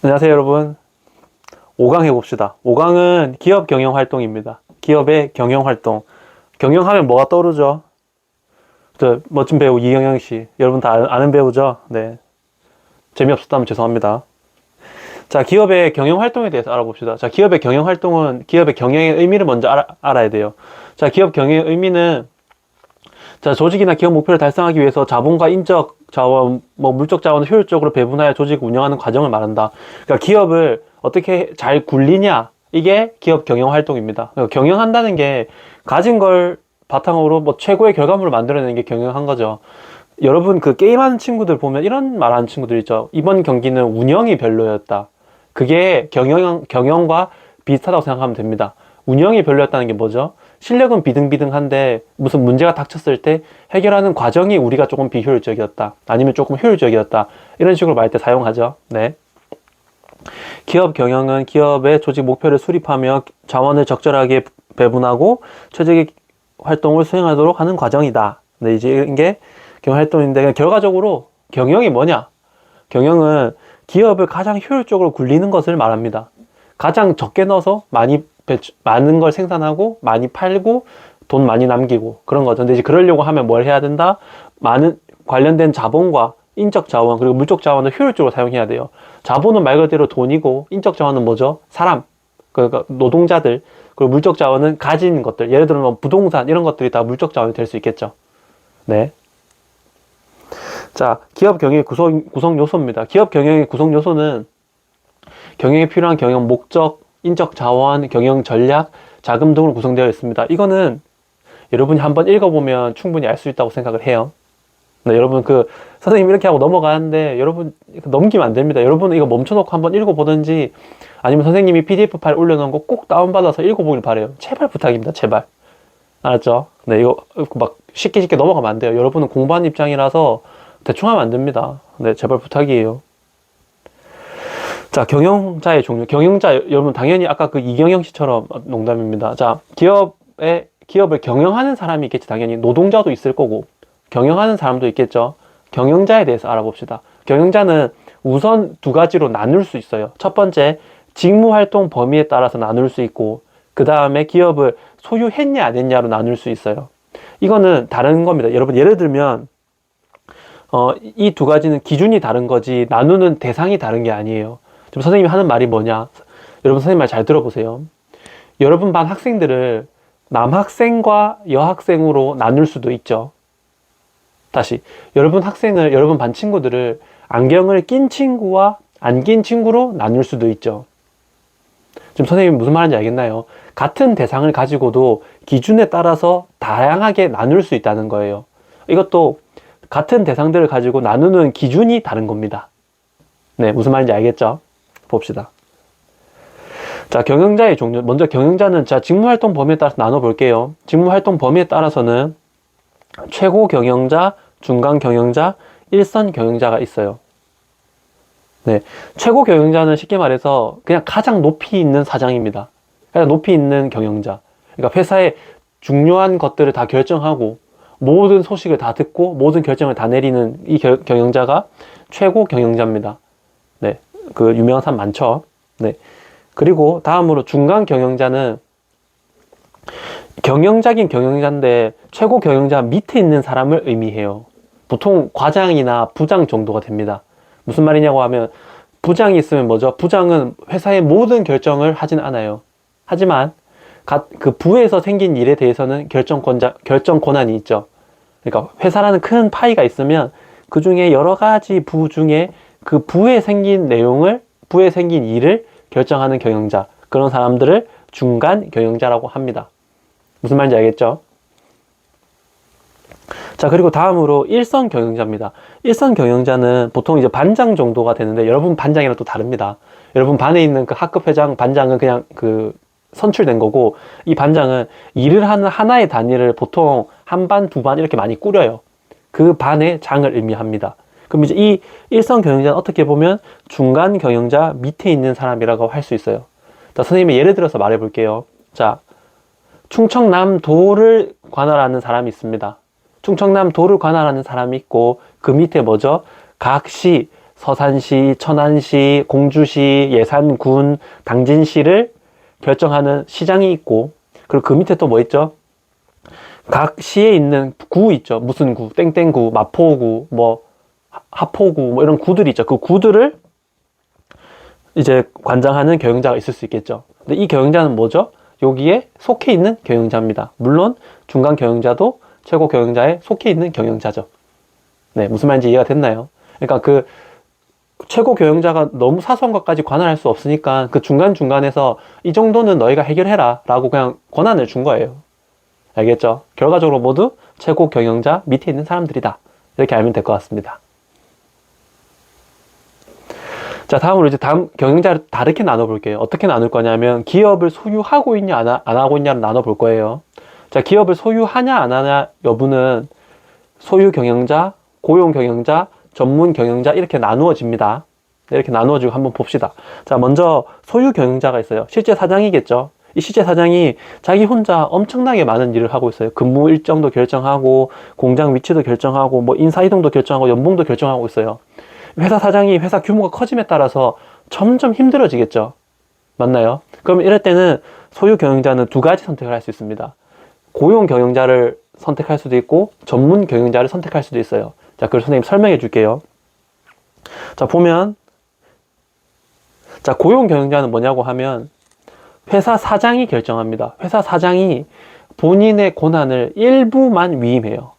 안녕하세요, 여러분. 5강 해봅시다. 5강은 기업 경영 활동입니다. 기업의 경영 활동. 경영하면 뭐가 떠오르죠? 저 멋진 배우 이경영 씨. 여러분 다 아는 배우죠? 네. 재미없었다면 죄송합니다. 자, 기업의 경영 활동에 대해서 알아봅시다. 자, 기업의 경영 활동은 기업의 경영의 의미를 먼저 알아야 돼요. 자, 기업 경영의 의미는 자, 조직이나 기업 목표를 달성하기 위해서 자본과 인적 자원, 물적 자원을 효율적으로 배분하여 조직을 운영하는 과정을 말한다. 그러니까 기업을 어떻게 잘 굴리냐, 이게 기업 경영 활동입니다. 그러니까 경영한다는 게 가진 걸 바탕으로 최고의 결과물을 만들어내는 게 경영한 거죠. 여러분 그 게임하는 친구들 보면 이런 말 하는 친구들 있죠. 이번 경기는 운영이 별로였다. 그게 경영과 비슷하다고 생각하면 됩니다. 운영이 별로였다는 게 뭐죠? 실력은 비등비등한데 무슨 문제가 닥쳤을 때 해결하는 과정이 우리가 조금 비효율적이었다. 아니면 조금 효율적이었다. 이런 식으로 말할 때 사용하죠. 네. 기업 경영은 기업의 조직 목표를 수립하며 자원을 적절하게 배분하고 최적의 활동을 수행하도록 하는 과정이다. 네, 이제 이게 경영 활동인데 결과적으로 경영이 뭐냐? 경영은 기업을 가장 효율적으로 굴리는 것을 말합니다. 가장 적게 넣어서 많은 걸 생산하고 많이 팔고 돈 많이 남기고 그런 거죠. 근데 이제 그러려고 하면 뭘 해야 된다? 많은 관련된 자본과 인적 자원 그리고 물적 자원을 효율적으로 사용해야 돼요. 자본은 말 그대로 돈이고 인적 자원은 뭐죠? 사람, 그러니까 노동자들. 그리고 물적 자원은 가진 것들. 예를 들면 부동산 이런 것들이 다 물적 자원이 될 수 있겠죠. 네. 자, 기업 경영의 구성 요소입니다. 기업 경영의 구성 요소는 경영에 필요한 경영 목적, 인적 자원, 경영 전략, 자금 등으로 구성되어 있습니다. 이거는 여러분이 한번 읽어보면 충분히 알 수 있다고 생각을 해요. 네, 여러분 선생님 이렇게 하고 넘어가는데 여러분 넘기면 안 됩니다. 여러분은 이거 멈춰놓고 한번 읽어보든지 아니면 선생님이 PDF 파일 올려놓은 거 꼭 다운받아서 읽어보길 바래요. 제발 부탁입니다. 제발. 알았죠? 네, 이거 막 쉽게 넘어가면 안 돼요. 여러분은 공부하는 입장이라서 대충 하면 안 됩니다. 네, 제발 부탁이에요. 자, 경영자의 종류. 경영자, 여러분 당연히 아까 그 이경영 씨처럼 농담입니다. 자, 기업을 경영하는 사람이 있겠지. 당연히 노동자도 있을 거고 경영하는 사람도 있겠죠. 경영자에 대해서 알아봅시다. 경영자는 우선 두 가지로 나눌 수 있어요. 첫 번째, 직무활동 범위에 따라서 나눌 수 있고 그 다음에 기업을 소유했냐 안 했냐로 나눌 수 있어요. 이거는 다른 겁니다. 여러분 예를 들면 이 두 가지는 기준이 다른 거지 나누는 대상이 다른 게 아니에요. 지금 선생님이 하는 말이 뭐냐? 여러분 선생님 말 잘 들어보세요. 여러분 반 학생들을 남학생과 여학생으로 나눌 수도 있죠. 다시 여러분 반 친구들을 안경을 낀 친구와 안 낀 친구로 나눌 수도 있죠. 지금 선생님이 무슨 말인지 알겠나요? 같은 대상을 가지고도 기준에 따라서 다양하게 나눌 수 있다는 거예요. 이것도 같은 대상들을 가지고 나누는 기준이 다른 겁니다. 네, 무슨 말인지 알겠죠? 봅시다. 자, 경영자의 종류. 먼저 경영자는 직무활동 범위에 따라서 나눠볼게요. 직무활동 범위에 따라서는 최고 경영자, 중간 경영자, 일선 경영자가 있어요. 네, 최고 경영자는 쉽게 말해서 그냥 가장 높이 있는 사장입니다. 가장 높이 있는 경영자. 그러니까 회사의 중요한 것들을 다 결정하고 모든 소식을 다 듣고 모든 결정을 다 내리는 이 경영자가 최고 경영자입니다. 네, 그 유명한 사람 많죠. 네, 그리고 다음으로 중간 경영자는 경영자긴 경영자인데 최고 경영자 밑에 있는 사람을 의미해요. 보통 과장이나 부장 정도가 됩니다. 무슨 말이냐고 하면 부장이 있으면 뭐죠? 부장은 회사의 모든 결정을 하진 않아요. 하지만 그 부에서 생긴 일에 대해서는 결정 권한이 있죠. 그러니까 회사라는 큰 파이가 있으면 그 중에 여러 가지 부 중에 그 부에 생긴 일을 결정하는 경영자, 그런 사람들을 중간 경영자라고 합니다. 무슨 말인지 알겠죠? 자, 그리고 다음으로 일선 경영자입니다. 일선 경영자는 보통 이제 반장 정도가 되는데 여러분 반장이랑 또 다릅니다. 여러분 반에 있는 그 학급 회장 반장은 그냥 선출된 거고 이 반장은 일을 하는 하나의 단위를 보통 한 반, 두 반 이렇게 많이 꾸려요. 그 반의 장을 의미합니다. 그럼 이제 이 일선 경영자는 어떻게 보면 중간 경영자 밑에 있는 사람이라고 할 수 있어요. 자, 선생님이 예를 들어서 말해 볼게요. 자, 충청남도를 관할하는 사람이 있습니다. 충청남도를 관할하는 사람이 있고 그 밑에 뭐죠? 각 시, 서산시, 천안시, 공주시, 예산군, 당진시를 결정하는 시장이 있고, 그리고 그 밑에 또 뭐 있죠? 각 시에 있는 구 있죠. 무슨 구, 땡땡구, 마포구, 뭐 하포구, 뭐 이런 구들이 있죠. 그 구들을 이제 관장하는 경영자가 있을 수 있겠죠. 근데 이 경영자는 뭐죠? 여기에 속해 있는 경영자입니다. 물론 중간 경영자도 최고 경영자에 속해 있는 경영자죠. 네, 무슨 말인지 이해가 됐나요? 그러니까 그 최고 경영자가 너무 사소한 것까지 관할할 수 없으니까 그 중간중간에서 이 정도는 너희가 해결해라 라고 그냥 권한을 준 거예요. 알겠죠? 결과적으로 모두 최고 경영자 밑에 있는 사람들이다. 이렇게 알면 될 것 같습니다. 자, 다음으로 이제 다음 경영자를 다르게 나눠볼게요. 어떻게 나눌 거냐면 기업을 소유하고 있냐 안 하고 있냐를 나눠볼 거예요. 자, 기업을 소유하냐 안 하냐 여부는 소유 경영자, 고용 경영자, 전문 경영자 이렇게 나누어집니다. 이렇게 나누어지고 한번 봅시다. 자, 먼저 소유 경영자가 있어요. 실제 사장이겠죠. 이 실제 사장이 자기 혼자 엄청나게 많은 일을 하고 있어요. 근무 일정도 결정하고 공장 위치도 결정하고 뭐 인사 이동도 결정하고 연봉도 결정하고 있어요. 회사 사장이 회사 규모가 커짐에 따라서 점점 힘들어지겠죠. 맞나요? 그럼 이럴 때는 소유 경영자는 두 가지 선택을 할 수 있습니다. 고용 경영자를 선택할 수도 있고 전문 경영자를 선택할 수도 있어요. 자, 그걸 선생님 설명해 줄게요. 자, 보면 자, 고용 경영자는 뭐냐고 하면 회사 사장이 결정합니다. 회사 사장이 본인의 권한을 일부만 위임해요.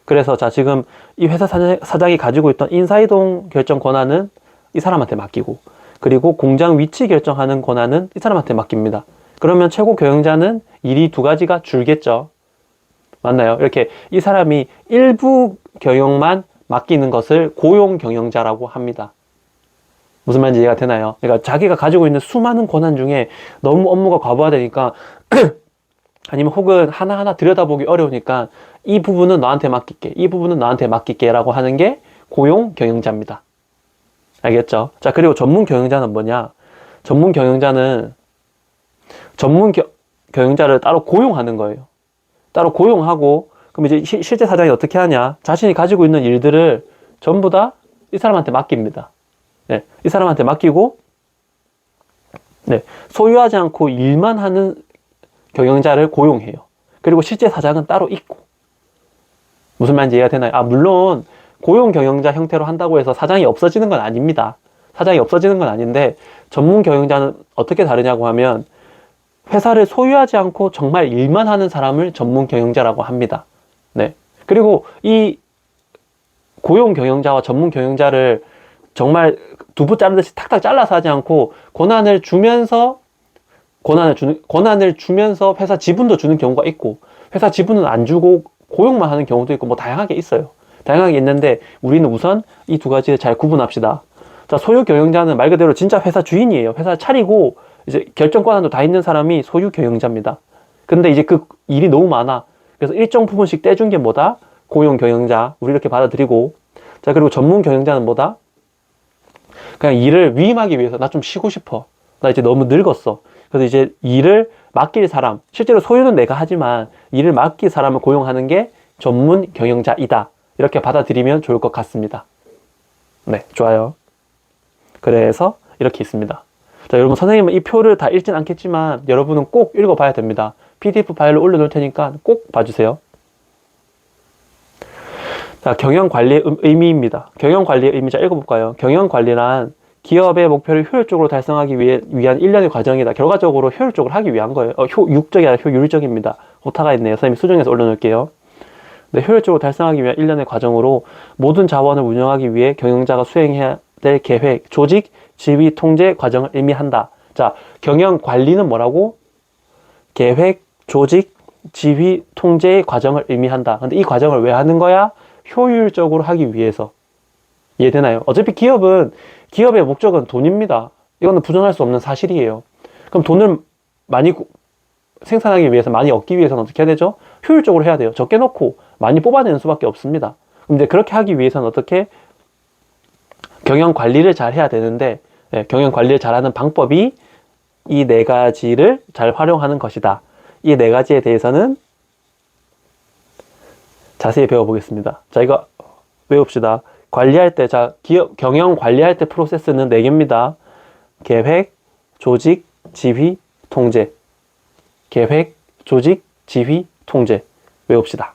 그래서 자, 지금 이 회사 사장이 가지고 있던 인사이동 결정 권한은 이 사람한테 맡기고, 그리고 공장 위치 결정하는 권한은 이 사람한테 맡깁니다. 그러면 최고 경영자는 일이 두 가지가 줄겠죠. 맞나요? 이렇게 이 사람이 일부 경영만 맡기는 것을 고용 경영자라고 합니다. 무슨 말인지 이해가 되나요? 그러니까 자기가 가지고 있는 수많은 권한 중에 너무 업무가 과부하되니까 아니면 혹은 하나하나 들여다보기 어려우니까 이 부분은 너한테 맡길게, 이 부분은 너한테 맡길게 라고 하는 게 고용 경영자입니다. 알겠죠? 자, 그리고 전문 경영자는 뭐냐? 전문 경영자는 경영자를 따로 고용하는 거예요. 따로 고용하고, 그럼 이제 실제 사장이 어떻게 하냐? 자신이 가지고 있는 일들을 전부 다 이 사람한테 맡깁니다. 네, 이 사람한테 맡기고, 네, 소유하지 않고 일만 하는 경영자를 고용해요. 그리고 실제 사장은 따로 있고. 무슨 말인지 이해가 되나요? 아, 물론 고용 경영자 형태로 한다고 해서 사장이 없어지는 건 아닙니다. 사장이 없어지는 건 아닌데 전문 경영자는 어떻게 다르냐고 하면 회사를 소유하지 않고 정말 일만 하는 사람을 전문 경영자라고 합니다. 네. 그리고 이 고용 경영자와 전문 경영자를 정말 두부 자르듯이 탁탁 잘라서 하지 않고 권한을 주면서 회사 지분도 주는 경우가 있고, 회사 지분은 안 주고 고용만 하는 경우도 있고, 뭐 다양하게 있어요. 다양하게 있는데 우리는 우선 이 두 가지를 잘 구분합시다. 자, 소유 경영자는 말 그대로 진짜 회사 주인이에요. 회사 차리고 이제 결정 권한도 다 있는 사람이 소유 경영자입니다. 근데 이제 그 일이 너무 많아. 그래서 일정 부분씩 떼준 게 뭐다? 고용 경영자. 우리 이렇게 받아들이고. 자, 그리고 전문 경영자는 뭐다? 그냥 일을 위임하기 위해서 나 좀 쉬고 싶어. 나 이제 너무 늙었어. 그래서 이제 일을 맡길 사람, 실제로 소유는 내가 하지만 일을 맡길 사람을 고용하는 게 전문 경영자이다. 이렇게 받아들이면 좋을 것 같습니다. 네, 좋아요. 그래서 이렇게 있습니다. 자, 여러분, 선생님은 이 표를 다 읽진 않겠지만 여러분은 꼭 읽어봐야 됩니다. PDF 파일로 올려놓을 테니까 꼭 봐주세요. 자, 경영관리의 의미입니다. 경영관리의 의미, 자, 읽어볼까요? 경영관리란 기업의 목표를 효율적으로 달성하기 위한 일련의 과정이다. 결과적으로 효율적으로 하기 위한 거예요. 효육적이 아니라 효율적입니다. 오타가 있네요. 선생님이 수정해서 올려놓을게요. 네, 효율적으로 달성하기 위한 일련의 과정으로 모든 자원을 운영하기 위해 경영자가 수행해야 될 계획, 조직, 지휘, 통제 과정을 의미한다. 자, 경영관리는 뭐라고? 계획, 조직, 지휘, 통제의 과정을 의미한다. 근데 이 과정을 왜 하는 거야? 효율적으로 하기 위해서. 이해되나요? 어차피 기업의 목적은 돈입니다. 이거는 부정할 수 없는 사실이에요. 그럼 돈을 많이 생산하기 위해서, 많이 얻기 위해서는 어떻게 해야 되죠? 효율적으로 해야 돼요. 적게 넣고 많이 뽑아내는 수밖에 없습니다. 그럼 이제 그렇게 하기 위해서는 어떻게? 경영 관리를 잘 해야 되는데, 네, 경영 관리를 잘하는 방법이 이 네 가지를 잘 활용하는 것이다. 이 네 가지에 대해서는 자세히 배워보겠습니다. 자, 이거 외웁시다. 관리할 때, 자, 기업 경영 관리할 때 프로세스는 4개입니다. 계획, 조직, 지휘, 통제. 계획, 조직, 지휘, 통제. 외웁시다.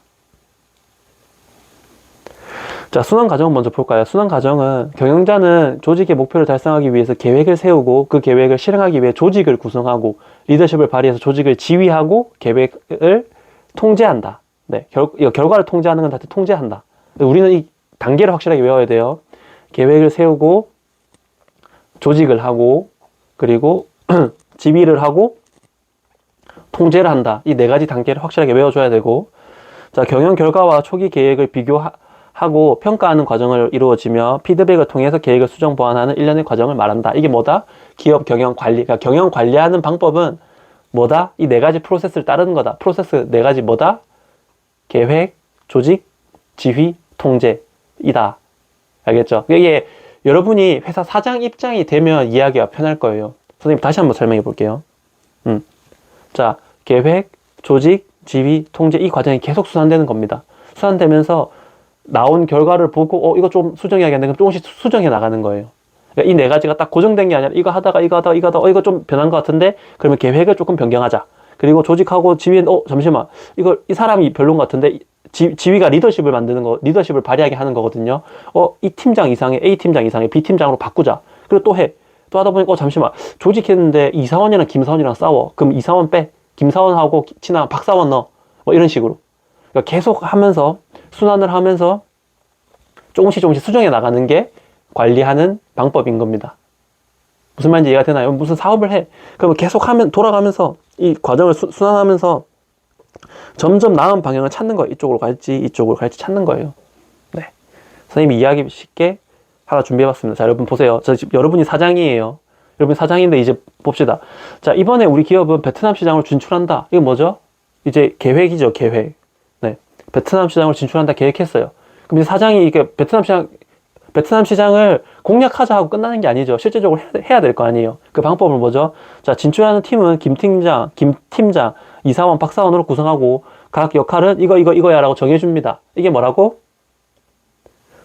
자, 순환 과정은 먼저 볼까요? 순환 과정은 경영자는 조직의 목표를 달성하기 위해서 계획을 세우고 그 계획을 실행하기 위해 조직을 구성하고 리더십을 발휘해서 조직을 지휘하고 계획을 통제한다. 네, 결과를 통제하는 건 다 통제한다. 우리는 이 단계를 확실하게 외워야 돼요. 계획을 세우고 조직을 하고 그리고 지휘를 하고 통제를 한다. 이 4가지 단계를 확실하게 외워줘야 되고, 자, 경영 결과와 초기 계획을 비교하고 평가하는 과정을 이루어지며 피드백을 통해서 계획을 수정 보완하는 일련의 과정을 말한다. 이게 뭐다? 기업 경영 관리. 그러니까 경영 관리하는 방법은 뭐다? 이 4가지 프로세스를 따르는 거다. 프로세스 4가지 뭐다? 계획, 조직, 지휘, 통제이다. 알겠죠? 이게 여러분이 회사 사장 입장이 되면 이야기가 편할 거예요. 선생님 다시 한번 설명해 볼게요. 자, 계획, 조직, 지휘, 통제 이 과정이 계속 수반되는 겁니다. 수반되면서 나온 결과를 보고 이거 좀 수정해야겠네. 그럼 조금씩 수정해 나가는 거예요. 그러니까 이 4가지가 딱 고정된 게 아니라 이거 하다가 이거 좀 변한 것 같은데 그러면 계획을 조금 변경하자. 그리고 조직하고 지휘는 잠시만 이 사람이 별론 것 같은데 지휘가 리더십을 만드는 거, 리더십을 발휘하게 하는 거거든요. 이 팀장 이상의 A 팀장 이상의 B 팀장으로 바꾸자. 그리고 또 해. 또 하다 보니까 잠시만 조직했는데 이사원이랑 김사원이랑 싸워. 그럼 이사원 빼. 김사원하고 친한 박사원 넣어. 뭐 이런 식으로. 그러니까 계속 하면서 순환을 하면서 조금씩 수정해 나가는 게 관리하는 방법인 겁니다. 무슨 말인지 이해가 되나요? 무슨 사업을 해. 그러면 계속 돌아가면서 이 과정을 순환하면서 점점 나은 방향을 찾는 거예요. 이쪽으로 갈지 찾는 거예요. 네. 선생님이 이야기 쉽게 하나 준비해봤습니다. 자, 여러분 보세요. 여러분이 사장이에요. 여러분 사장인데 이제 봅시다. 자, 이번에 우리 기업은 베트남 시장을 진출한다. 이거 뭐죠? 이제 계획이죠, 계획. 네. 베트남 시장을 진출한다 계획했어요. 그럼 이제 사장이 이게 베트남 시장을 공략하자 하고 끝나는 게 아니죠. 실제적으로 해야 될 거 아니에요. 그 방법은 뭐죠? 자, 진출하는 팀은 김 팀장, 이사원, 박사원으로 구성하고 각 역할은 이거야 라고 정해줍니다. 이게 뭐라고?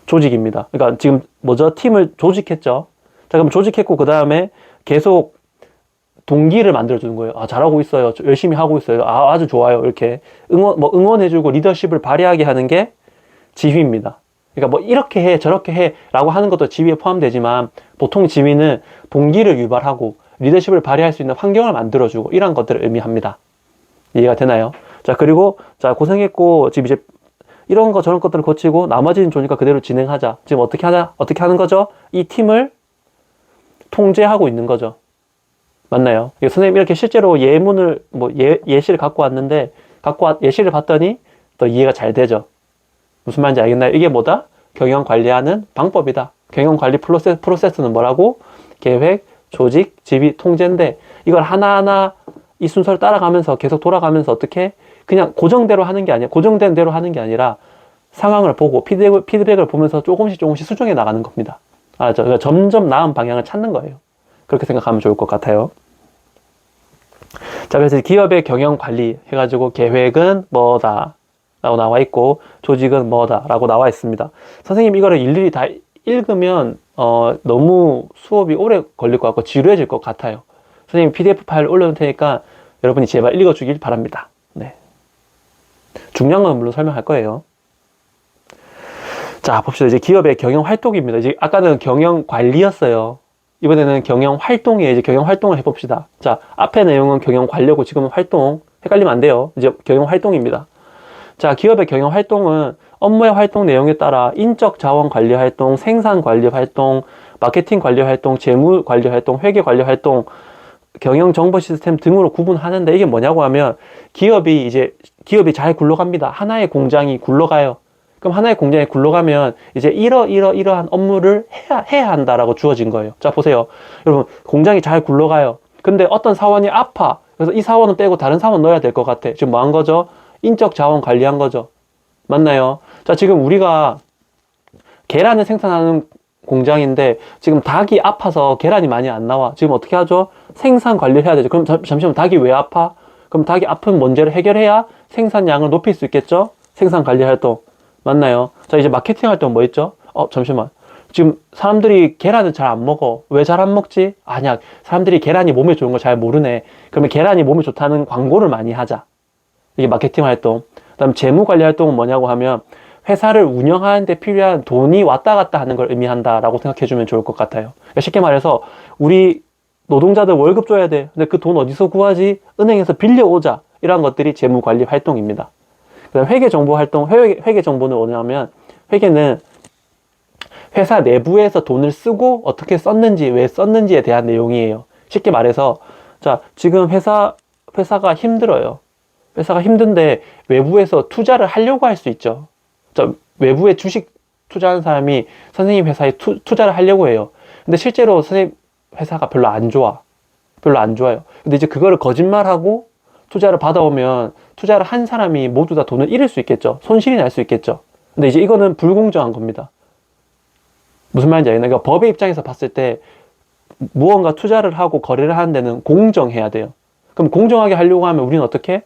조직입니다. 그러니까 지금 뭐죠? 팀을 조직했죠. 자, 그럼 조직했고 그 다음에 계속 동기를 만들어주는 거예요. 아, 잘하고 있어요. 열심히 하고 있어요. 아, 아주 좋아요. 이렇게 응원해주고 리더십을 발휘하게 하는 게 지휘입니다. 그러니까 뭐 이렇게 해 저렇게 해 라고 하는 것도 지휘에 포함되지만 보통 지휘는 동기를 유발하고 리더십을 발휘할 수 있는 환경을 만들어주고 이런 것들을 의미합니다. 이해가 되나요? 자, 그리고 자, 고생했고 지금 이제 이런 거 저런 것들을 거치고 나머지는 좋으니까 그대로 진행하자. 지금 어떻게 하는 거죠? 이 팀을 통제하고 있는 거죠. 맞나요? 선생님 이렇게 실제로 예문을 예시를 갖고 왔는데 예시를 봤더니 또 이해가 잘 되죠. 무슨 말인지 알겠나요? 이게 뭐다? 경영 관리하는 방법이다. 경영 관리 프로세스는 뭐라고? 계획, 조직, 지휘, 통제인데 이걸 하나하나 이 순서를 따라가면서 계속 돌아가면서 어떻게 그냥 고정된 대로 하는 게 아니라 상황을 보고 피드백을 보면서 조금씩 수정해 나가는 겁니다. 알죠? 그러니까 점점 나은 방향을 찾는 거예요. 그렇게 생각하면 좋을 것 같아요. 자, 그래서 기업의 경영 관리 해가지고 계획은 뭐다 라고 나와 있고 조직은 뭐다 라고 나와 있습니다. 선생님 이거를 일일이 다 읽으면 너무 수업이 오래 걸릴 것 같고 지루해질 것 같아요. 선생님 PDF 파일 올려놓을 테니까 여러분이 제발 읽어주길 바랍니다. 네. 중요한 건 물론 설명할 거예요. 자, 봅시다. 이제 기업의 경영 활동입니다. 이제 아까는 경영 관리였어요. 이번에는 경영 활동이에요. 이제 경영 활동을 해봅시다. 자, 앞의 내용은 경영 관리고 지금은 활동. 헷갈리면 안 돼요. 이제 경영 활동입니다. 자, 기업의 경영 활동은 업무의 활동 내용에 따라 인적 자원 관리 활동, 생산 관리 활동, 마케팅 관리 활동, 재무 관리 활동, 회계 관리 활동, 경영 정보 시스템 등으로 구분하는데 이게 뭐냐고 하면 기업이 잘 굴러갑니다. 하나의 공장이 굴러가요. 그럼 하나의 공장이 굴러가면 이제 이러한 업무를 해야 한다라고 주어진 거예요. 자, 보세요. 여러분, 공장이 잘 굴러가요. 근데 어떤 사원이 아파. 그래서 이 사원은 빼고 다른 사원 넣어야 될 것 같아. 지금 뭐 한 거죠? 인적 자원 관리한 거죠. 맞나요? 자, 지금 우리가 계란을 생산하는 공장인데 지금 닭이 아파서 계란이 많이 안 나와. 지금 어떻게 하죠? 생산 관리를 해야 되죠. 그럼 잠시만, 닭이 왜 아파? 그럼 닭이 아픈 문제를 해결해야 생산량을 높일 수 있겠죠? 생산 관리 활동. 맞나요? 자, 이제 마케팅 활동 뭐 있죠? 잠시만. 지금 사람들이 계란을 잘 안 먹어. 왜 잘 안 먹지? 아니야. 사람들이 계란이 몸에 좋은 걸 잘 모르네. 그러면 계란이 몸에 좋다는 광고를 많이 하자. 이게 마케팅 활동. 그다음 재무 관리 활동은 뭐냐고 하면 회사를 운영하는 데 필요한 돈이 왔다 갔다 하는 걸 의미한다라고 생각해 주면 좋을 것 같아요. 그러니까 쉽게 말해서 우리 노동자들 월급 줘야 돼. 근데 그 돈 어디서 구하지? 은행에서 빌려오자. 이런 것들이 재무 관리 활동입니다. 그다음 회계 정보 활동, 회계 정보는 뭐냐면 회계는 회사 내부에서 돈을 쓰고 어떻게 썼는지, 왜 썼는지에 대한 내용이에요. 쉽게 말해서 자, 지금 회사가 힘들어요. 회사가 힘든데 외부에서 투자를 하려고 할 수 있죠. 자, 외부에 주식 투자하는 사람이 선생님 회사에 투자를 하려고 해요. 근데 실제로 선생님 회사가 별로 안 좋아. 별로 안 좋아요. 근데 이제 그거를 거짓말하고 투자를 받아오면 투자를 한 사람이 모두 다 돈을 잃을 수 있겠죠. 손실이 날 수 있겠죠. 근데 이제 이거는 불공정한 겁니다. 무슨 말인지 알겠나요? 그러니까 법의 입장에서 봤을 때 무언가 투자를 하고 거래를 하는 데는 공정해야 돼요. 그럼 공정하게 하려고 하면 우리는 어떻게?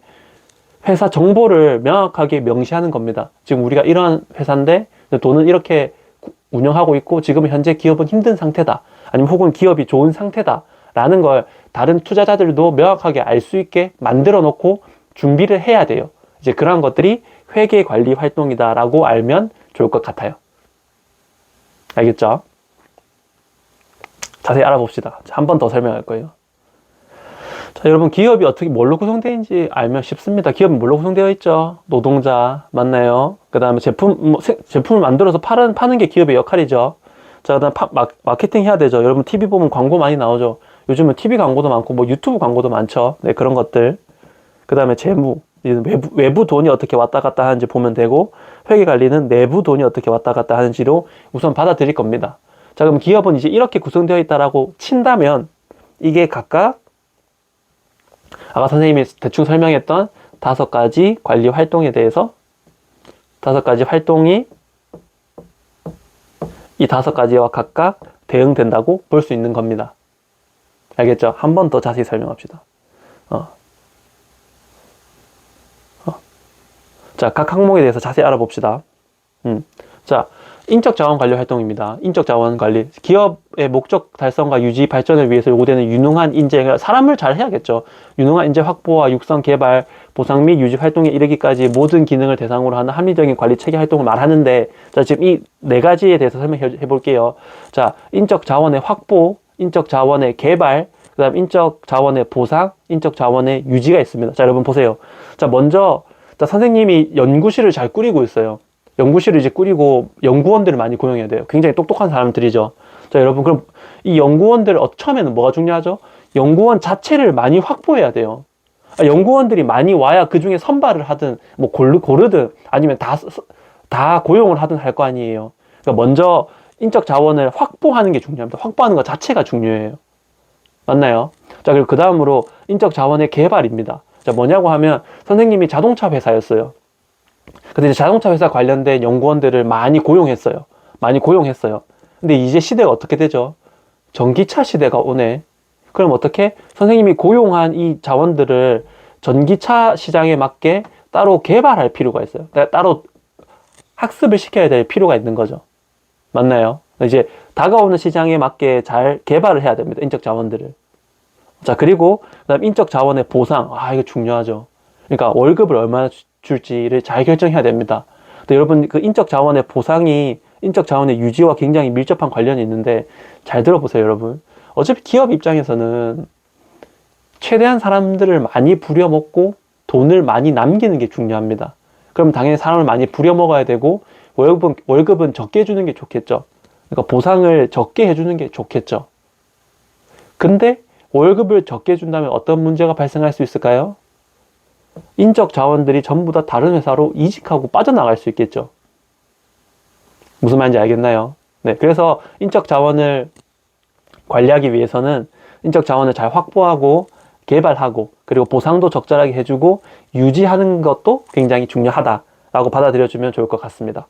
회사 정보를 명확하게 명시하는 겁니다. 지금 우리가 이런 회사인데 돈은 이렇게 운영하고 있고 지금 현재 기업은 힘든 상태다. 아니면 혹은 기업이 좋은 상태다. 라는 걸 다른 투자자들도 명확하게 알 수 있게 만들어 놓고 준비를 해야 돼요. 이제 그러한 것들이 회계 관리 활동이다 라고 알면 좋을 것 같아요. 알겠죠? 자세히 알아봅시다. 한 번 더 설명할 거예요. 자, 여러분 기업이 어떻게 뭘로 구성되어 있는지 알면 쉽습니다. 기업은 뭘로 구성되어 있죠? 노동자 맞나요? 그 다음에 제품을 만들어서 파는 게 기업의 역할이죠. 자, 그다음 마케팅 해야 되죠. 여러분 TV 보면 광고 많이 나오죠. 요즘은 TV 광고도 많고 뭐 유튜브 광고도 많죠. 네, 그런 것들. 그 다음에 재무, 외부 돈이 어떻게 왔다 갔다 하는지 보면 되고, 회계 관리는 내부 돈이 어떻게 왔다 갔다 하는지로 우선 받아들일 겁니다. 자, 그럼 기업은 이제 이렇게 구성되어 있다라고 친다면 이게 각각 아까 선생님이 대충 설명했던 5가지 관리 활동에 대해서 5가지 활동이 이 5가지와 각각 대응된다고 볼 수 있는 겁니다. 알겠죠? 한 번 더 자세히 설명합시다. 자, 각 항목에 대해서 자세히 알아봅시다. 자, 인적 자원 관리 활동입니다. 인적 자원 관리. 기업의 목적 달성과 유지, 발전을 위해서 요구되는 유능한 인재, 사람을 잘 해야겠죠. 유능한 인재 확보와 육성, 개발, 보상 및 유지 활동에 이르기까지 모든 기능을 대상으로 하는 합리적인 관리 체계 활동을 말하는데, 자, 지금 이 4가지에 대해서 설명해 볼게요. 자, 인적 자원의 확보, 인적 자원의 개발, 그 다음 인적 자원의 보상, 인적 자원의 유지가 있습니다. 자, 여러분 보세요. 자, 먼저, 자, 선생님이 연구실을 잘 꾸리고 있어요. 연구실을 이제 꾸리고 연구원들을 많이 고용해야 돼요. 굉장히 똑똑한 사람들이죠. 자, 여러분, 그럼 이 연구원들 처음에는 뭐가 중요하죠? 연구원 자체를 많이 확보해야 돼요. 연구원들이 많이 와야 그 중에 선발을 하든 뭐 고르든 아니면 다 고용을 하든 할 거 아니에요. 그러니까 먼저 인적 자원을 확보하는 게 중요합니다. 확보하는 것 자체가 중요해요. 맞나요? 자, 그리고 그 다음으로 인적 자원의 개발입니다. 자, 뭐냐고 하면 선생님이 자동차 회사였어요. 근데 이제 자동차 회사 관련된 연구원들을 많이 고용했어요. 근데 이제 시대가 어떻게 되죠? 전기차 시대가 오네. 그럼 어떻게? 선생님이 고용한 이 자원들을 전기차 시장에 맞게 따로 개발할 필요가 있어요. 따로 학습을 시켜야 될 필요가 있는 거죠. 맞나요? 이제 다가오는 시장에 맞게 잘 개발을 해야 됩니다. 인적 자원들을. 자, 그리고 그다음 인적 자원의 보상. 이거 중요하죠. 그러니까 월급을 얼마나 줄지를 잘 결정해야 됩니다. 근데 여러분 그 인적 자원의 보상이 인적 자원의 유지와 굉장히 밀접한 관련이 있는데 잘 들어보세요, 여러분. 어차피 기업 입장에서는 최대한 사람들을 많이 부려먹고 돈을 많이 남기는 게 중요합니다. 그럼 당연히 사람을 많이 부려먹어야 되고 월급은 적게 주는 게 좋겠죠. 그러니까 보상을 적게 해주는 게 좋겠죠. 근데 월급을 적게 준다면 어떤 문제가 발생할 수 있을까요? 인적 자원들이 전부 다 다른 회사로 이직하고 빠져나갈 수 있겠죠. 무슨 말인지 알겠나요? 네, 그래서 인적 자원을 관리하기 위해서는 인적 자원을 잘 확보하고 개발하고 그리고 보상도 적절하게 해주고 유지하는 것도 굉장히 중요하다라고 받아들여주면 좋을 것 같습니다.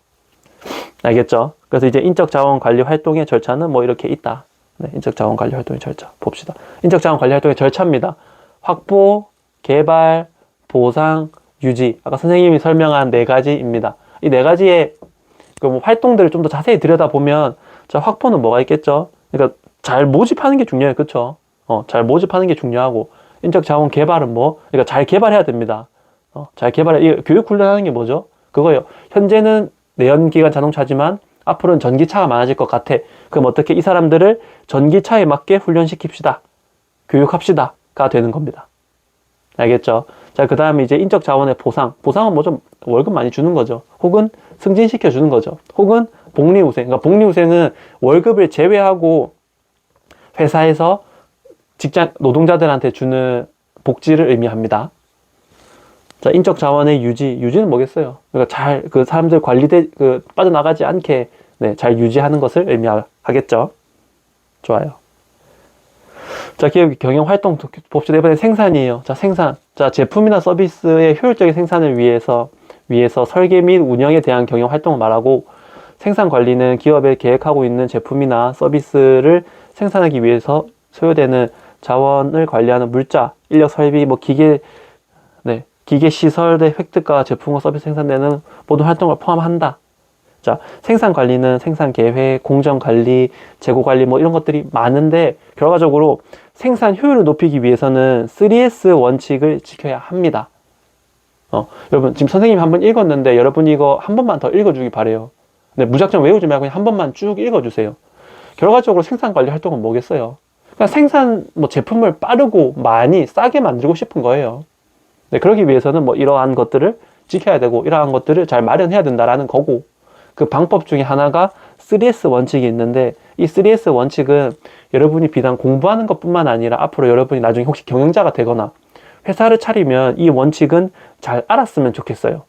알겠죠? 그래서 이제 인적 자원 관리 활동의 절차는 뭐 이렇게 있다. 네, 인적 자원 관리 활동의 절차 봅시다. 인적 자원 관리 활동의 절차입니다. 확보, 개발, 보상, 유지. 아까 선생님이 설명한 4가지입니다. 이 4가지의 그 뭐 활동들을 좀 더 자세히 들여다보면 자, 확보는 뭐가 있겠죠? 그러니까 잘 모집하는 게 중요해요. 그쵸? 잘 모집하는 게 중요하고, 인적 자원 개발은 뭐? 그러니까 잘 개발해야 됩니다. 잘 개발해. 이 교육 훈련하는 게 뭐죠? 그거요. 현재는 내연기관 자동차지만 앞으로는 전기차가 많아질 것 같아. 그럼 어떻게 이 사람들을 전기차에 맞게 훈련시킵시다. 교육합시다가 되는 겁니다. 알겠죠? 자, 그 다음에 이제 인적 자원의 보상. 보상은 뭐 좀 월급 많이 주는 거죠. 혹은 승진시켜 주는 거죠. 혹은 복리후생. 그러니까 복리후생은 월급을 제외하고 회사에서 직장 노동자들한테 주는 복지를 의미합니다. 자, 인적 자원의 유지는 뭐겠어요? 그러니까 그 사람들 빠져나가지 않게, 네, 잘 유지하는 것을 의미하겠죠. 좋아요. 자, 기업 경영 활동 봅시다. 이번에 생산이에요. 자, 생산. 자, 제품이나 서비스의 효율적인 생산을 위해서 설계 및 운영에 대한 경영 활동을 말하고, 생산 관리는 기업에 계획하고 있는 제품이나 서비스를 생산하기 위해서 소요되는 자원을 관리하는 물자, 인력 설비, 뭐 기계 시설의 획득과 제품과 서비스 생산되는 모든 활동을 포함한다. 자, 생산 관리는 생산 계획, 공정 관리, 재고 관리 뭐 이런 것들이 많은데, 결과적으로 생산 효율을 높이기 위해서는 3S 원칙을 지켜야 합니다. 여러분, 지금 선생님이 한번 읽었는데 여러분이 이거 한 번만 더 읽어주기 바래요. 네, 무작정 외우지 말고 그냥 한 번만 쭉 읽어주세요. 결과적으로 생산 관리 활동은 뭐겠어요? 그냥 제품을 빠르고 많이 싸게 만들고 싶은 거예요. 네, 그러기 위해서는 뭐 이러한 것들을 지켜야 되고, 이러한 것들을 잘 마련해야 된다라는 거고, 그 방법 중에 하나가 3S 원칙이 있는데, 이 3S 원칙은 여러분이 비단 공부하는 것뿐만 아니라 앞으로 여러분이 나중에 혹시 경영자가 되거나 회사를 차리면 이 원칙은 잘 알았으면 좋겠어요.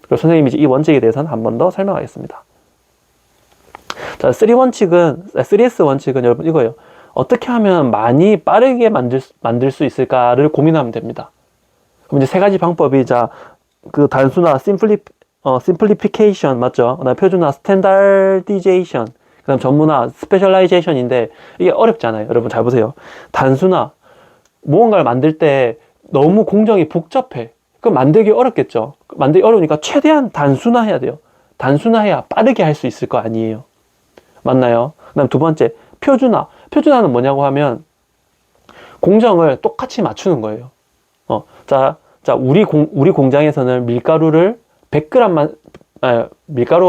그래서 선생님이 이제 이 원칙에 대해서는 한 번 더 설명하겠습니다. 자, 3S 원칙은 여러분 이거예요. 어떻게 하면 많이 빠르게 만들 수 있을까를 고민하면 됩니다. 그럼 이제 세 가지 방법이, 그 단순화, 심플리피케이션, 맞죠? 그 다음 표준화, 스탠다디제이션, 그 다음 전문화, 스페셜라이제이션인데, 이게 어렵잖아요. 여러분 잘 보세요. 단순화, 무언가를 만들 때 너무 공정이 복잡해. 그럼 만들기 어렵겠죠? 만들기 어려우니까 최대한 단순화해야 돼요. 단순화해야 빠르게 할 수 있을 거 아니에요. 맞나요? 그 다음 두 번째, 표준화. 표준화는 뭐냐고 하면, 공정을 똑같이 맞추는 거예요. 우리 공장에서는 밀가루가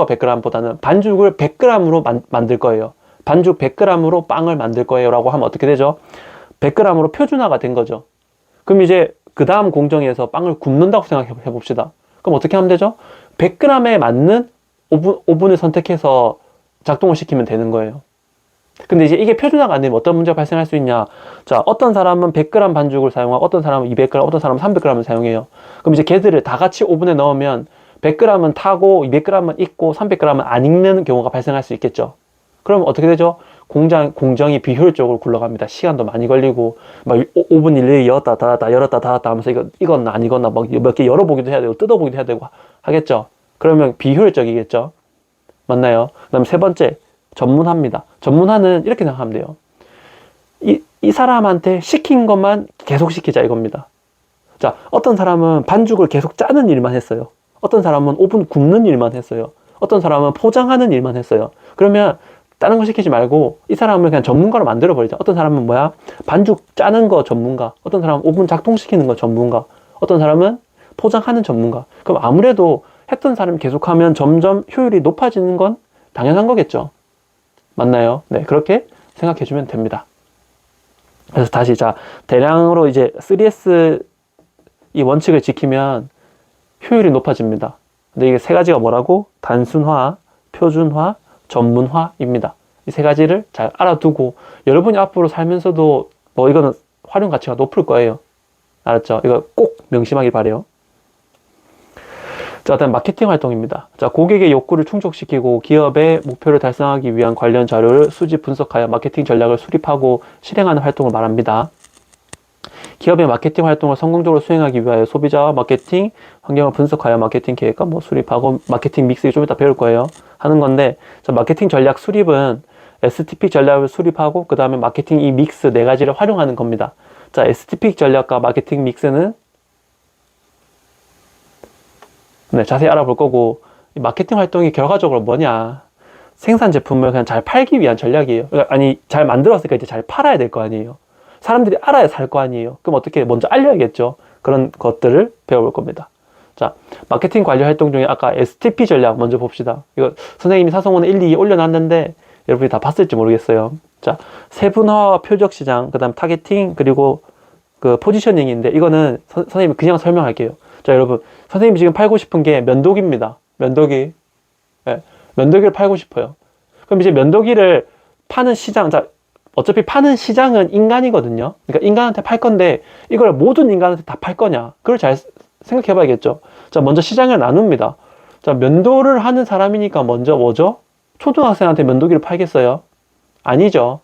100g보다는 반죽을 100g으로 만들 거예요. 반죽 100g으로 빵을 만들 거예요. 라고 하면 어떻게 되죠? 100g으로 표준화가 된 거죠. 그럼 이제 그 다음 공정에서 빵을 굽는다고 생각해 봅시다. 그럼 어떻게 하면 되죠? 100g에 맞는 오븐을 선택해서 작동을 시키면 되는 거예요. 근데 이제 이게 표준화가 안 되면 어떤 문제가 발생할 수 있냐? 자, 어떤 사람은 100g 반죽을 사용하고, 어떤 사람은 200g, 어떤 사람은 300g을 사용해요. 그럼 이제 걔들을 다 같이 오븐에 넣으면 100g은 타고 200g은 익고 300g은 안 익는 경우가 발생할 수 있겠죠. 그럼 어떻게 되죠? 공정이 비효율적으로 굴러갑니다. 시간도 많이 걸리고, 막 오븐 일일이 열었다 닫았다 하면서 이거 익었나 안 익었나 막 몇 개 열어보기도 해야 되고 뜯어보기도 해야 되고 하겠죠. 그러면 비효율적이겠죠. 맞나요? 그 다음 세 번째, 전문화입니다. 전문화는 이렇게 생각하면 돼요. 이 사람한테 시킨 것만 계속 시키자 이겁니다. 자, 어떤 사람은 반죽을 계속 짜는 일만 했어요. 어떤 사람은 오븐 굽는 일만 했어요. 어떤 사람은 포장하는 일만 했어요. 그러면 다른 거 시키지 말고 이 사람을 그냥 전문가로 만들어 버리자. 어떤 사람은 반죽 짜는 거 전문가. 어떤 사람은 오븐 작동시키는 거 전문가. 어떤 사람은 포장하는 전문가. 그럼 아무래도 했던 사람이 계속하면 점점 효율이 높아지는 건 당연한 거겠죠. 맞나요? 네, 그렇게 생각해 주면 됩니다. 그래서 다시 대량으로 이제 3S 이 원칙을 지키면 효율이 높아집니다. 근데 이게 세 가지가 뭐라고? 단순화, 표준화, 전문화입니다. 이 세 가지를 잘 알아두고 여러분이 앞으로 살면서도 뭐 이거는 활용 가치가 높을 거예요. 알았죠? 이거 꼭 명심하길 바래요. 자, 다음 마케팅 활동입니다. 자, 고객의 욕구를 충족시키고 기업의 목표를 달성하기 위한 관련 자료를 수집 분석하여 마케팅 전략을 수립하고 실행하는 활동을 말합니다. 기업의 마케팅 활동을 성공적으로 수행하기 위하여 소비자와 마케팅 환경을 분석하여 마케팅 계획과 수립하고 마케팅 믹스 좀 이따 배울 거예요. 하는 건데, 자, 마케팅 전략 수립은 STP 전략을 수립하고 그 다음에 마케팅 이 믹스 네 가지를 활용하는 겁니다. 자, STP 전략과 마케팅 믹스는 자세히 알아볼 거고, 이 마케팅 활동이 결과적으로 뭐냐? 생산 제품을 그냥 잘 팔기 위한 전략이에요. 그러니까 아니, 잘 만들었으니까 이제 잘 팔아야 될 거 아니에요. 사람들이 알아야 살 거 아니에요. 그럼 어떻게 먼저 알려야겠죠. 그런 것들을 배워볼 겁니다. 자, 마케팅 관리 활동 중에 아까 STP 전략 먼저 봅시다. 이거 선생님이 사성원에 1, 2 올려놨는데 여러분이 다 봤을지 모르겠어요. 자, 세분화와 표적 시장, 그 다음 타겟팅, 그리고 그 포지셔닝인데 이거는 선생님이 그냥 설명할게요. 자, 여러분, 선생님이 지금 팔고 싶은 게 면도기입니다. 면도기. 네, 면도기를 팔고 싶어요. 그럼 이제 면도기를 파는 시장, 자, 어차피 파는 시장은 인간이거든요. 그러니까 인간한테 팔 건데 이걸 모든 인간한테 다 팔 거냐? 그걸 잘 생각해 봐야겠죠. 자, 먼저 시장을 나눕니다. 자, 면도를 하는 사람이니까 먼저 뭐죠? 초등학생한테 면도기를 팔겠어요? 아니죠.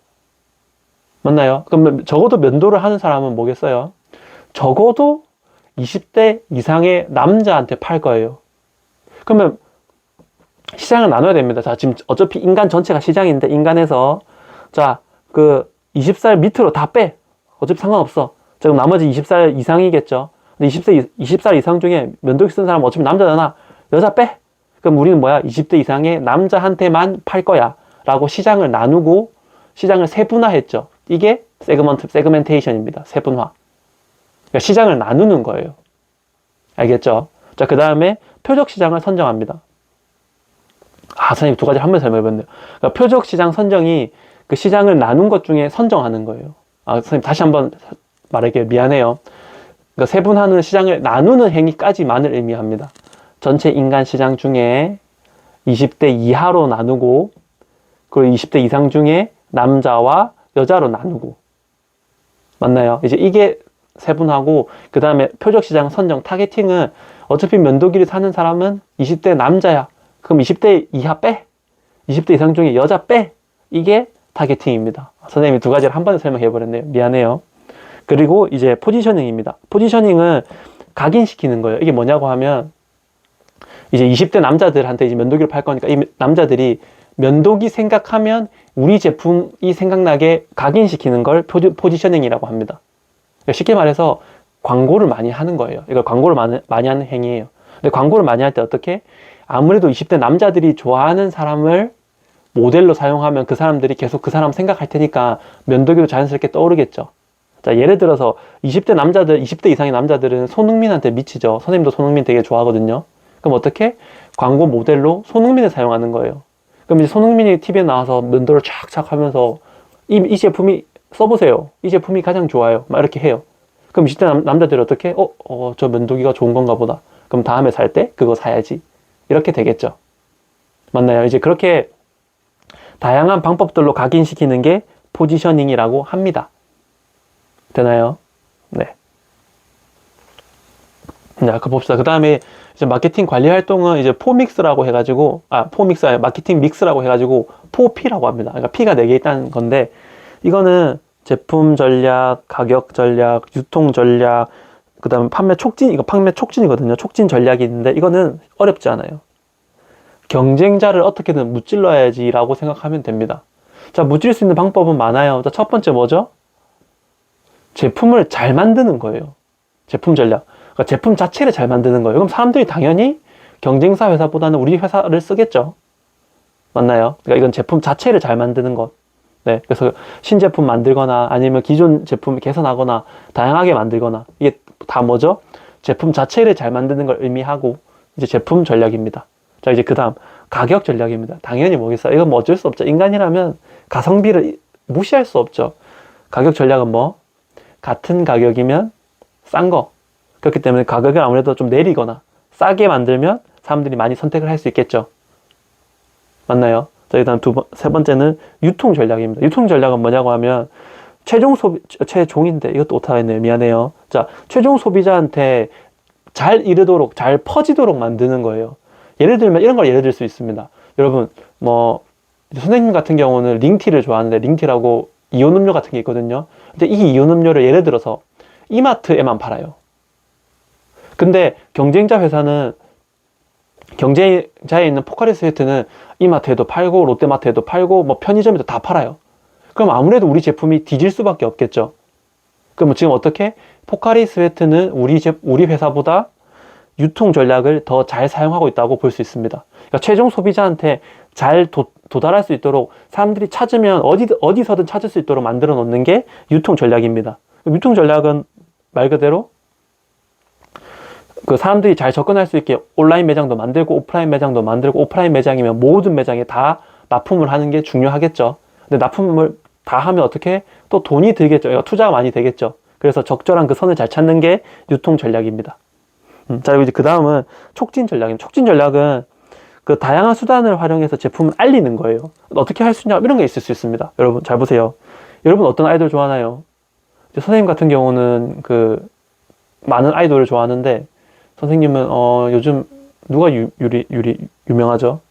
맞나요? 그럼 적어도 면도를 하는 사람은 뭐겠어요? 적어도 20대 이상의 남자한테 팔 거예요. 그러면 시장을 나눠야 됩니다. 자, 지금 어차피 인간 전체가 시장인데 인간에서 자, 그 20살 밑으로 다 빼. 어차피 상관없어. 자, 그럼 나머지 20살 이상이겠죠. 근데 20살 이상 중에 면도기 쓰는 사람은 어차피 남자잖아. 여자 빼. 그럼 우리는 뭐야? 20대 이상의 남자한테만 팔 거야. 라고 시장을 나누고 시장을 세분화했죠. 이게 세그멘테이션입니다. 세분화. 그러니까 시장을 나누는 거예요. 알겠죠? 자, 그 다음에 표적 시장을 선정합니다. 아, 선생님 두 가지 한 번에 설명해봤네요. 그러니까 표적 시장 선정이 그 시장을 나눈 것 중에 선정하는 거예요. 아, 선생님 다시 한번 말할게요. 미안해요. 그러니까 세분화는 시장을 나누는 행위까지만을 의미합니다. 전체 인간 시장 중에 20대 이하로 나누고 그리고 20대 이상 중에 남자와 여자로 나누고 맞나요? 이제 이게 세분화고 그 다음에 표적 시장 선정 타겟팅은 어차피 면도기를 사는 사람은 20대 남자야. 그럼 20대 이하 빼. 20대 이상 중에 여자 빼. 이게 타겟팅입니다. 선생님이 두 가지를 한 번에 설명해버렸네요. 미안해요. 그리고 이제 포지셔닝입니다. 포지셔닝은 각인시키는 거예요. 이게 뭐냐고 하면 이제 20대 남자들한테 이제 면도기를 팔 거니까 이 남자들이 면도기 생각하면 우리 제품이 생각나게 각인시키는 걸 포지셔닝이라고 합니다. 그러니까 쉽게 말해서 광고를 많이 하는 거예요. 이걸 광고를 많이 하는 행위예요. 근데 광고를 많이 할 때 어떻게? 아무래도 20대 남자들이 좋아하는 사람을 모델로 사용하면 그 사람들이 계속 그 사람 생각할 테니까 면도기도 자연스럽게 떠오르겠죠. 자, 예를 들어서 20대 남자들, 20대 이상의 남자들은 손흥민한테 미치죠. 선생님도 손흥민 되게 좋아하거든요. 그럼 어떻게? 광고 모델로 손흥민을 사용하는 거예요. 그럼 이제 손흥민이 TV에 나와서 면도를 촥촥 하면서 이 제품이 써보세요. 이 제품이 가장 좋아요. 막 이렇게 해요. 그럼 20대 남자들이 어떻게? 저 면도기가 좋은 건가 보다. 그럼 다음에 살 때 그거 사야지. 이렇게 되겠죠. 맞나요? 이제 그렇게 다양한 방법들로 각인시키는 게 포지셔닝이라고 합니다. 되나요? 네. 자, 그 봅시다. 그 다음에 이제 마케팅 관리 활동은 이제 포믹스라고 해가지고, 포믹스 아니라 마케팅 믹스라고 해가지고, 포피라고 합니다. 그러니까 P가 4개 있다는 건데, 이거는 제품 전략, 가격 전략, 유통 전략, 그 다음에 판매 촉진, 이거 판매 촉진이거든요. 촉진 전략이 있는데, 이거는 어렵지 않아요. 경쟁자를 어떻게든 무찔러야지라고 생각하면 됩니다. 자, 무찔 수 있는 방법은 많아요. 자, 첫 번째 뭐죠? 제품을 잘 만드는 거예요. 제품 전략. 그러니까 제품 자체를 잘 만드는 거예요. 그럼 사람들이 당연히 경쟁사 회사보다는 우리 회사를 쓰겠죠. 맞나요? 그러니까 이건 제품 자체를 잘 만드는 것. 네. 그래서 신제품 만들거나 아니면 기존 제품 개선하거나 다양하게 만들거나 이게 다 뭐죠? 제품 자체를 잘 만드는 걸 의미하고 이제 제품 전략입니다. 자, 이제 그 다음 가격 전략입니다. 당연히 뭐겠어요? 이건 뭐 어쩔 수 없죠. 인간이라면 가성비를 무시할 수 없죠. 가격 전략은 뭐? 같은 가격이면 싼 거. 그렇기 때문에 가격을 아무래도 좀 내리거나 싸게 만들면 사람들이 많이 선택을 할 수 있겠죠. 맞나요? 자, 일단 세 번째는 유통 전략입니다. 유통 전략은 뭐냐고 하면 최종인데 이것도 오타가 있네요. 미안해요. 자, 최종 소비자한테 잘 이르도록, 잘 퍼지도록 만드는 거예요. 예를 들면 이런 걸 예를 들 수 있습니다. 여러분, 선생님 같은 경우는 링티를 좋아하는데 링티라고 이온 음료 같은 게 있거든요. 근데 이 이온 음료를 예를 들어서 이마트에만 팔아요. 근데 경쟁자 회사는 경쟁자에 있는 포카리 스웨트는 이마트에도 팔고 롯데마트에도 팔고 뭐 편의점에도 다 팔아요. 그럼 아무래도 우리 제품이 뒤질 수밖에 없겠죠. 그럼 지금 어떻게? 포카리 스웨트는 우리 회사보다 유통 전략을 더 잘 사용하고 있다고 볼 수 있습니다. 그러니까 최종 소비자한테 잘 도달할 수 있도록 사람들이 찾으면 어디서든 찾을 수 있도록 만들어 놓는 게 유통 전략입니다. 유통 전략은 말 그대로 그 사람들이 잘 접근할 수 있게 온라인 매장도 만들고 오프라인 매장도 만들고, 오프라인 매장이면 모든 매장에 다 납품을 하는 게 중요하겠죠. 근데 납품을 다 하면 어떻게 또 돈이 들겠죠. 투자가 많이 되겠죠. 그래서 적절한 그 선을 잘 찾는 게 유통 전략입니다. 자, 그리고 이제 그 다음은 촉진 전략입니다. 촉진 전략은 그 다양한 수단을 활용해서 제품을 알리는 거예요. 어떻게 할 수 있냐, 이런 게 있을 수 있습니다. 여러분 잘 보세요. 여러분 어떤 아이돌 좋아하나요? 선생님 같은 경우는 그 많은 아이돌을 좋아하는데, 선생님은 요즘 누가 유명하죠?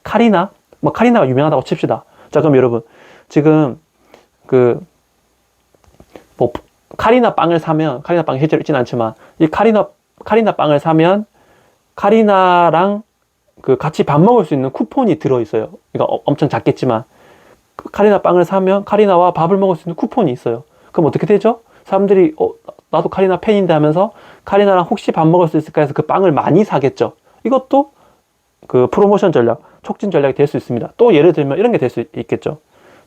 카리나? 뭐 카리나가 유명하다고 칩시다. 자, 그럼 여러분 지금 그 뭐 카리나 빵을 사면, 카리나 빵이 실제로 있진 않지만 이 카리나 빵을 사면 카리나랑 그 같이 밥 먹을 수 있는 쿠폰이 들어있어요. 그러니까 엄청 작겠지만 카리나 빵을 사면 카리나와 밥을 먹을 수 있는 쿠폰이 있어요. 그럼 어떻게 되죠? 사람들이 나도 카리나 팬인데 하면서 카리나랑 혹시 밥 먹을 수 있을까 해서 그 빵을 많이 사겠죠. 이것도 그 프로모션 전략, 촉진 전략이 될 수 있습니다. 또 예를 들면 이런 게 될 수 있겠죠.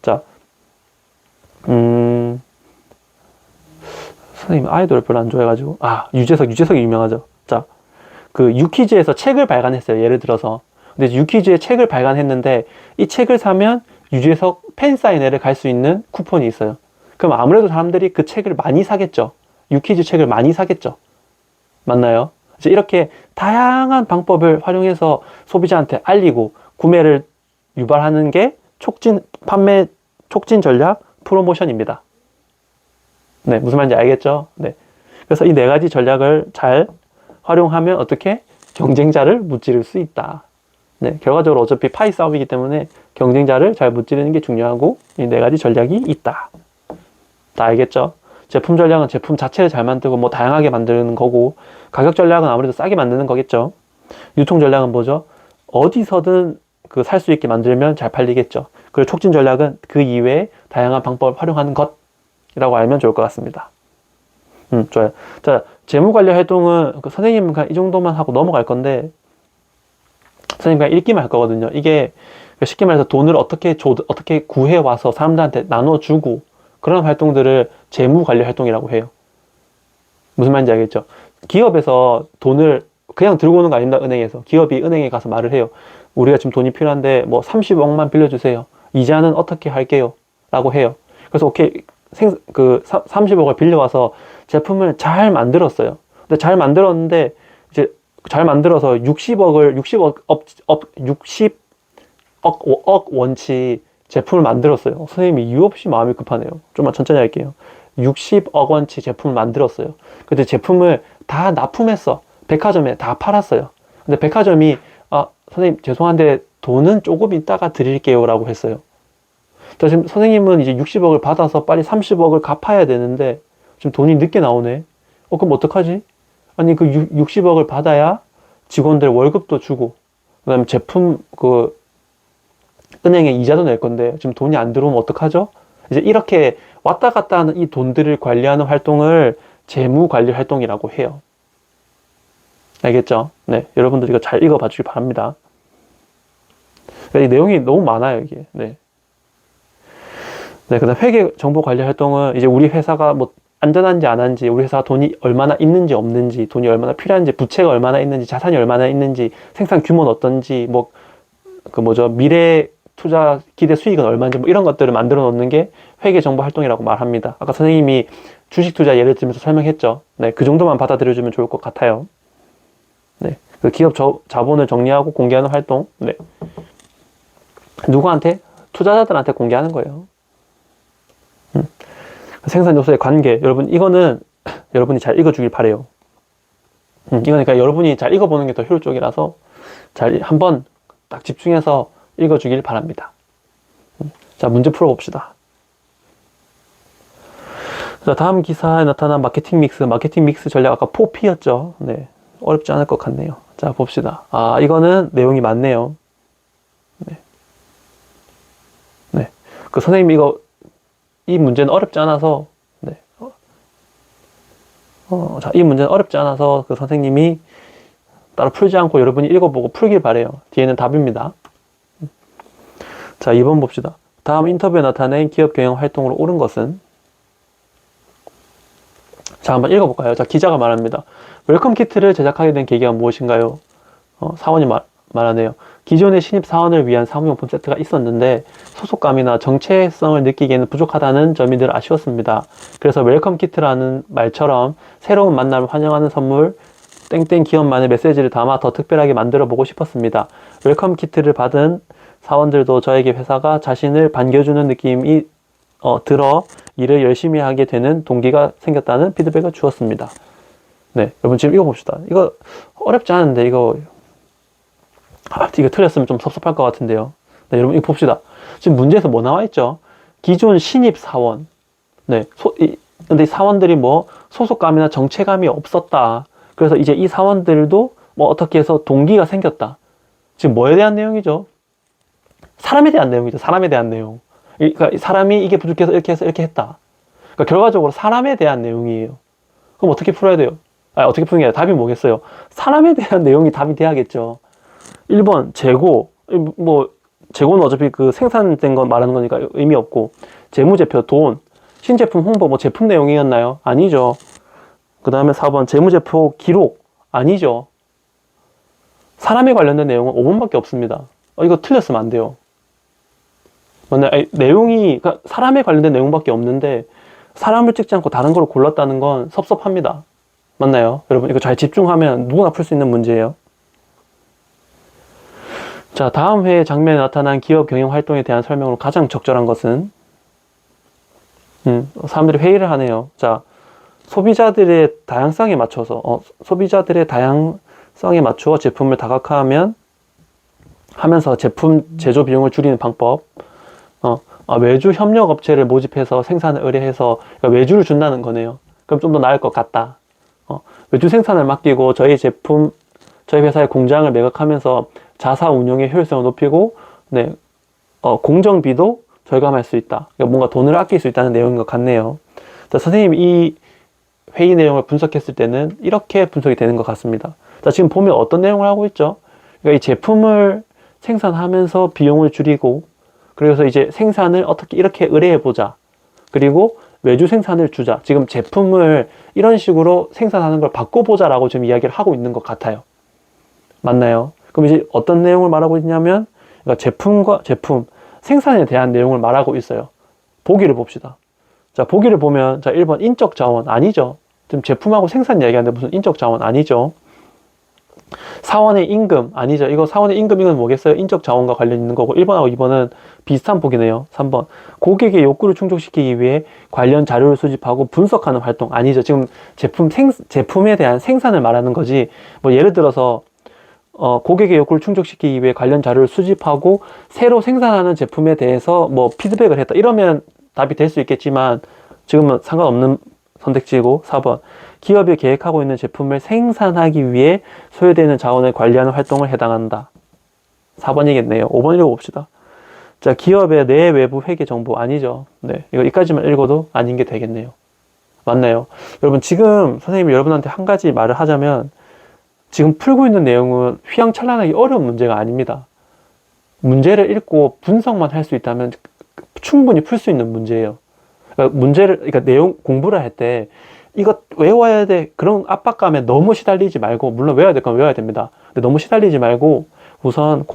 자, 선생님 아이돌을 별로 안 좋아해가지고, 유재석이 유명하죠. 자, 그 유퀴즈에서 책을 발간했어요. 예를 들어서. 근데 유퀴즈에 책을 발간했는데 이 책을 사면 유재석 팬사인회를 갈 수 있는 쿠폰이 있어요. 그럼 아무래도 사람들이 그 책을 많이 사겠죠. 유퀴즈 책을 많이 사겠죠. 맞나요? 이제 이렇게 다양한 방법을 활용해서 소비자한테 알리고 구매를 유발하는 게 판매 촉진 전략 프로모션입니다. 네, 무슨 말인지 알겠죠? 네. 그래서 이 네 가지 전략을 잘 활용하면 어떻게 경쟁자를 무찌를 수 있다. 네, 결과적으로 어차피 파이 싸움이기 때문에 경쟁자를 잘 무찌르는 게 중요하고 이 네 가지 전략이 있다. 다 알겠죠? 제품 전략은 제품 자체를 잘 만들고 뭐 다양하게 만드는 거고, 가격 전략은 아무래도 싸게 만드는 거겠죠. 유통 전략은 뭐죠? 어디서든 그 살 수 있게 만들면 잘 팔리겠죠. 그리고 촉진 전략은 그 이외에 다양한 방법을 활용하는 것이라고 알면 좋을 것 같습니다. 좋아요. 자, 재무관리 활동은 그 선생님은 그냥 이 정도만 하고 넘어갈 건데, 선생님 그냥 읽기만 할 거거든요. 이게 쉽게 말해서 돈을 어떻게 구해와서 사람들한테 나눠주고 그런 활동들을 재무관리 활동이라고 해요. 무슨 말인지 알겠죠? 기업에서 돈을 그냥 들고 오는 거 아닙니다. 은행에서. 기업이 은행에 가서 말을 해요. 우리가 지금 돈이 필요한데 뭐 30억만 빌려주세요. 이자는 어떻게 할게요? 라고 해요. 그래서 오케이, 30억을 빌려와서 제품을 잘 만들었어요. 근데 잘 만들었는데 이제 잘 만들어서 60억 원치 제품을 만들었어요. 선생님이 이유 없이 마음이 급하네요. 좀만 천천히 할게요. 60억 원치 제품을 만들었어요. 근데 제품을 다 납품했어. 백화점에 다 팔았어요. 근데 백화점이 선생님 죄송한데 돈은 조금 이따가 드릴게요 라고 했어요. 지금 선생님은 이제 60억을 받아서 빨리 30억을 갚아야 되는데 지금 돈이 늦게 나오네. 그럼 어떡하지? 아니 그 60억을 받아야 직원들 월급도 주고 그 다음에 제품 은행에 이자도 낼 건데 지금 돈이 안 들어오면 어떡하죠? 이제 이렇게 왔다 갔다 하는 이 돈들을 관리하는 활동을 재무관리 활동이라고 해요. 알겠죠? 네, 여러분들 이거 잘 읽어봐 주길 바랍니다. 이 내용이 너무 많아요, 이게. 네. 네, 그 다음 회계 정보 관리 활동은 이제 우리 회사가 뭐 안전한지 안 한지, 우리 회사가 돈이 얼마나 있는지 없는지, 돈이 얼마나 필요한지, 부채가 얼마나 있는지, 자산이 얼마나 있는지, 생산 규모는 어떤지, 미래 투자 기대 수익은 얼마인지 뭐 이런 것들을 만들어 놓는 게 회계 정보 활동이라고 말합니다. 아까 선생님이 주식 투자 예를 들면서 설명했죠. 네, 그 정도만 받아들여주면 좋을 것 같아요. 네, 그 기업 자본을 정리하고 공개하는 활동. 네, 누구한테? 투자자들한테 공개하는 거예요. 생산 요소의 관계. 여러분 이거는 여러분이 잘 읽어주길 바래요. 이거는 그러니까 여러분이 잘 읽어보는 게 더 효율적이라서 잘 한번 딱 집중해서 읽어주길 바랍니다. 자, 문제 풀어봅시다. 자, 다음 기사에 나타난 마케팅 믹스 전략 아까 4P였죠. 네, 어렵지 않을 것 같네요. 자, 봅시다. 이거는 내용이 많네요. 네. 네. 그 선생님 이 문제는 어렵지 않아서, 네. 자, 이 문제는 어렵지 않아서 그 선생님이 따로 풀지 않고 여러분이 읽어보고 풀길 바래요. 뒤에는 답입니다. 자, 2번 봅시다. 다음 인터뷰에 나타낸 기업 경영 활동으로 옳은 것은? 자, 한번 읽어볼까요? 자, 기자가 말합니다. 웰컴 키트를 제작하게 된 계기가 무엇인가요? 사원이 말하네요. 기존의 신입 사원을 위한 사무용품 세트가 있었는데 소속감이나 정체성을 느끼기에는 부족하다는 점이 늘 아쉬웠습니다. 그래서 웰컴 키트라는 말처럼 새로운 만남을 환영하는 선물, 땡땡 기업만의 메시지를 담아 더 특별하게 만들어 보고 싶었습니다. 웰컴 키트를 받은 사원들도 저에게 회사가 자신을 반겨주는 느낌이 들어 일을 열심히 하게 되는 동기가 생겼다는 피드백을 주었습니다. 네, 여러분 지금 읽어봅시다. 이거 어렵지 않은데 이거 틀렸으면 좀 섭섭할 것 같은데요. 네, 여러분 이거 봅시다. 지금 문제에서 뭐 나와 있죠? 기존 신입 사원. 네, 근데 이 사원들이 뭐 소속감이나 정체감이 없었다. 그래서 이제 이 사원들도 뭐 어떻게 해서 동기가 생겼다. 지금 뭐에 대한 내용이죠? 사람에 대한 내용이죠. 사람에 대한 내용. 그러니까 사람이 이게 부족해서 이렇게 해서 이렇게 했다. 그러니까 결과적으로 사람에 대한 내용이에요. 그럼 어떻게 풀어야 돼요? 어떻게 푸는 게 아니라 답이 뭐겠어요? 사람에 대한 내용이 답이 돼야겠죠. 1번 재고. 뭐 재고는 어차피 그 생산된 거 말하는 거니까 의미 없고, 재무제표 돈, 신제품 홍보 뭐 제품 내용이었나요? 아니죠. 그 다음에 4번 재무제표 기록. 아니죠. 사람에 관련된 내용은 5번밖에 없습니다. 이거 틀렸으면 안 돼요. 맞나요? 내용이 그러니까 사람에 관련된 내용밖에 없는데 사람을 찍지 않고 다른 걸 골랐다는 건 섭섭합니다. 맞나요? 여러분 이거 잘 집중하면 누구나 풀 수 있는 문제예요. 자, 다음 회의 장면에 나타난 기업 경영 활동에 대한 설명으로 가장 적절한 것은? 사람들이 회의를 하네요. 자, 소비자들의 다양성에 맞춰서 제품을 다각화하면서 제품 제조 비용을 줄이는 방법. 외주 협력 업체를 모집해서 생산을 의뢰해서, 그러니까 외주를 준다는 거네요. 그럼 좀 더 나을 것 같다. 외주 생산을 맡기고 저희 회사의 공장을 매각하면서 자사 운영의 효율성을 높이고, 네, 공정비도 절감할 수 있다. 그러니까 뭔가 돈을 아낄 수 있다는 내용인 것 같네요. 자, 선생님이 이 회의 내용을 분석했을 때는 이렇게 분석이 되는 것 같습니다. 자, 지금 보면 어떤 내용을 하고 있죠? 그러니까 이 제품을 생산하면서 비용을 줄이고, 그래서 이제 생산을 어떻게 이렇게 의뢰해보자. 그리고 외주 생산을 주자. 지금 제품을 이런 식으로 생산하는 걸 바꿔보자라고 지금 이야기를 하고 있는 것 같아요. 맞나요? 그럼 이제 어떤 내용을 말하고 있냐면, 그러니까 제품과 제품, 생산에 대한 내용을 말하고 있어요. 보기를 봅시다. 자, 보기를 보면, 자, 1번 인적 자원 아니죠. 지금 제품하고 생산 이야기하는데 무슨 인적 자원 아니죠. 사원의 임금 아니죠. 이거 사원의 임금 이건 뭐겠어요? 인적 자원과 관련 있는 거고, 1번하고 2번은 비슷한 보기네요. 3번 고객의 욕구를 충족시키기 위해 관련 자료를 수집하고 분석하는 활동 아니죠. 지금 제품에 대한 생산을 말하는 거지, 뭐 예를 들어서 고객의 욕구를 충족시키기 위해 관련 자료를 수집하고 새로 생산하는 제품에 대해서 뭐 피드백을 했다 이러면 답이 될 수 있겠지만 지금은 상관없는 선택지고, 4번 기업이 계획하고 있는 제품을 생산하기 위해 소요되는 자원을 관리하는 활동을 해당한다. 4번이겠네요. 5번 읽어봅시다. 자, 기업의 내 외부 회계 정보 아니죠. 네, 이거 여기까지만 읽어도 아닌 게 되겠네요. 맞나요? 여러분 지금 선생님이 여러분한테 한 가지 말을 하자면, 지금 풀고 있는 내용은 휘황찬란하게 어려운 문제가 아닙니다. 문제를 읽고 분석만 할 수 있다면 충분히 풀 수 있는 문제예요. 그러니까 내용 공부를 할 때 이거 외워야 돼 그런 압박감에 너무 시달리지 말고, 물론 외워야 될 건 외워야 됩니다. 근데 너무 시달리지 말고 우선